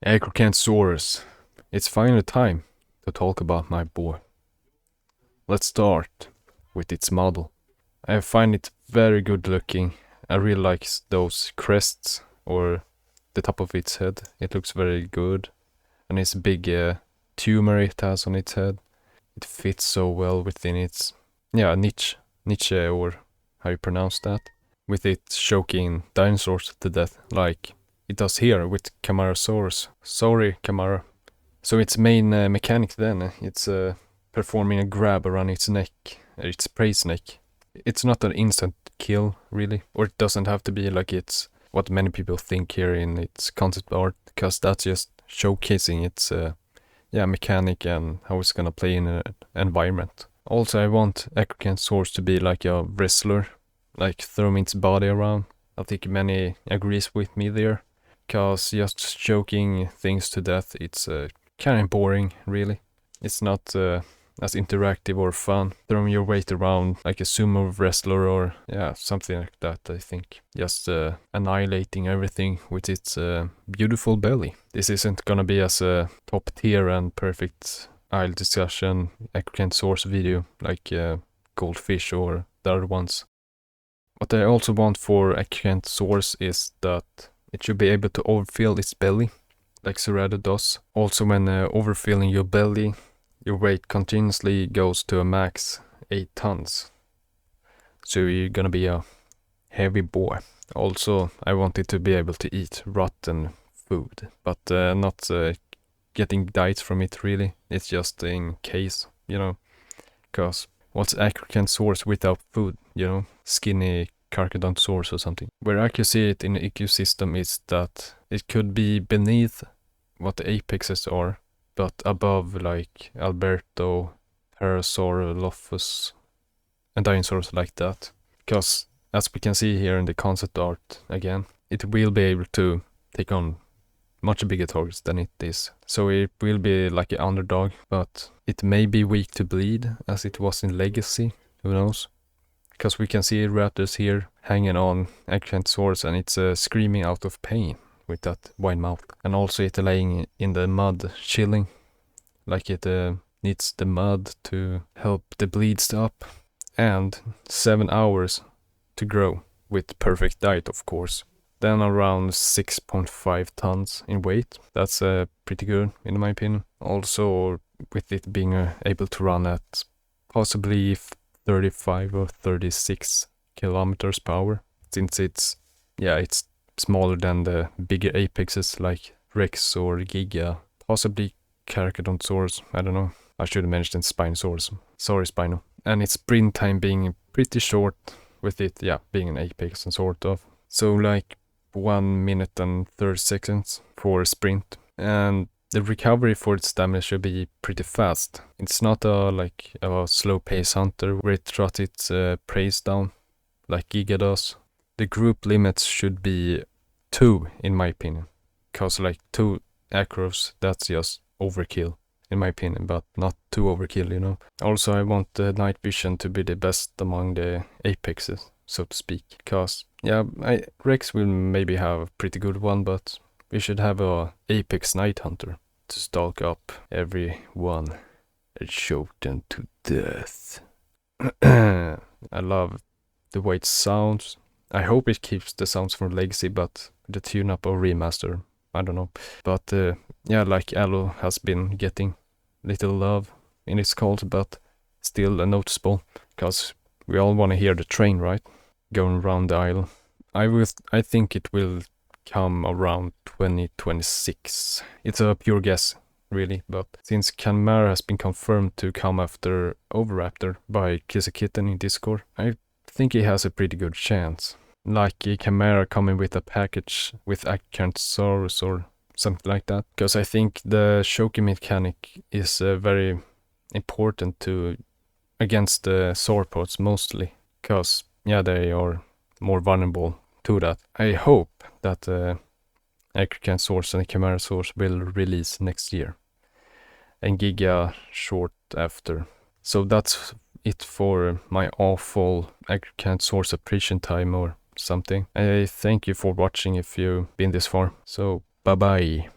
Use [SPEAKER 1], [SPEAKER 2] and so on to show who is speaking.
[SPEAKER 1] Acrocanthosaurus. It's finally time to talk about my boy. Let's start with its model. I find it very good looking. I really like those crests or the top of its head. It looks very good. And its big tumor it has on its head. It fits so well within its niche or how you pronounce that. With it choking dinosaurs to death like it does here with Camarasaurus. Sorry, Camara. So its main mechanic then, it's performing a grab around its neck, its prey's neck. It's not an instant kill, really. Or it doesn't have to be like it's what many people think here in its concept art, because that's just showcasing its mechanic and how it's gonna play in an environment. Also, I want Acrocanthosaurus to be like a wrestler, like throwing its body around. I think many agrees with me there, because just choking things to death, it's kind of boring, really. It's not as interactive or fun. Throwing your weight around like a sumo wrestler or something like that, I think. Just annihilating everything with its beautiful belly. This isn't gonna be as a top tier and perfect aisle discussion Acrocanthosaurus video like Goldfish or the other ones. What I also want for Acrocanthosaurus is that it should be able to overfill its belly, like Cerado does. Also, when overfilling your belly, your weight continuously goes to a max 8 tons. So you're gonna be a heavy boy. Also, I want it to be able to eat rotten food, but not getting diet from it really. It's just in case, because what's Acrocanthosaurus without food, Skinny Carcharodontosaurus or something. Where I can see it in the ecosystem is that it could be beneath what the apexes are, but above like Alberto, Parasaurolophus, and dinosaurs like that. Because as we can see here in the concept art again, it will be able to take on much bigger targets than it is. So it will be like an underdog, but it may be weak to bleed as it was in Legacy, who knows? Because we can see raptors here hanging on Acrocanthosaurus and it's screaming out of pain with that wide mouth. And also it laying in the mud, chilling, like it needs the mud to help the bleed stop. And 7 hours to grow with perfect diet, of course. Then around 6.5 tons in weight. That's pretty good in my opinion. Also with it being able to run at possibly 35 or 36 kilometers per hour, since it's smaller than the bigger apexes like Rex or Giga, possibly Carcharodontosaurus, I don't know. I should have mentioned Spinosaurus. Sorry, Spino. And its sprint time being pretty short with it, being an apex and sort of. So like 1 minute and 30 seconds for a sprint. And the recovery for its damage should be pretty fast. It's not a slow pace hunter where it trots its prey down like Giga does. The group limits should be 2 in my opinion. Cause like 2 acros, that's just overkill in my opinion, but not too overkill, Also I want the night vision to be the best among the apexes, so to speak. Cause Rex will maybe have a pretty good one, but we should have a apex night hunter to stalk up everyone and choke them to death. I love the way it sounds. I hope it keeps the sounds from Legacy, but the tune-up or remaster, I don't know. But like Allo has been getting little love in its cult, but still noticeable, because we all want to hear the train, right? Going around the isle. I think it will come around 2026. It's a pure guess, really, but since Canmara has been confirmed to come after Oviraptor by Kiss a Kitten in Discord, I think he has a pretty good chance. Like Chimera coming with a package with Acrocanthosaurus or something like that. Because I think the choking mechanic is very important against the sauropods mostly. Because they are more vulnerable to that. I hope that Acrocanthosaurus and Camarasaurus will release next year. And Giga short after. So that's it for my awful Acrocanthosaurus appreciation time or something. I thank you for watching if you've been this far. So bye bye.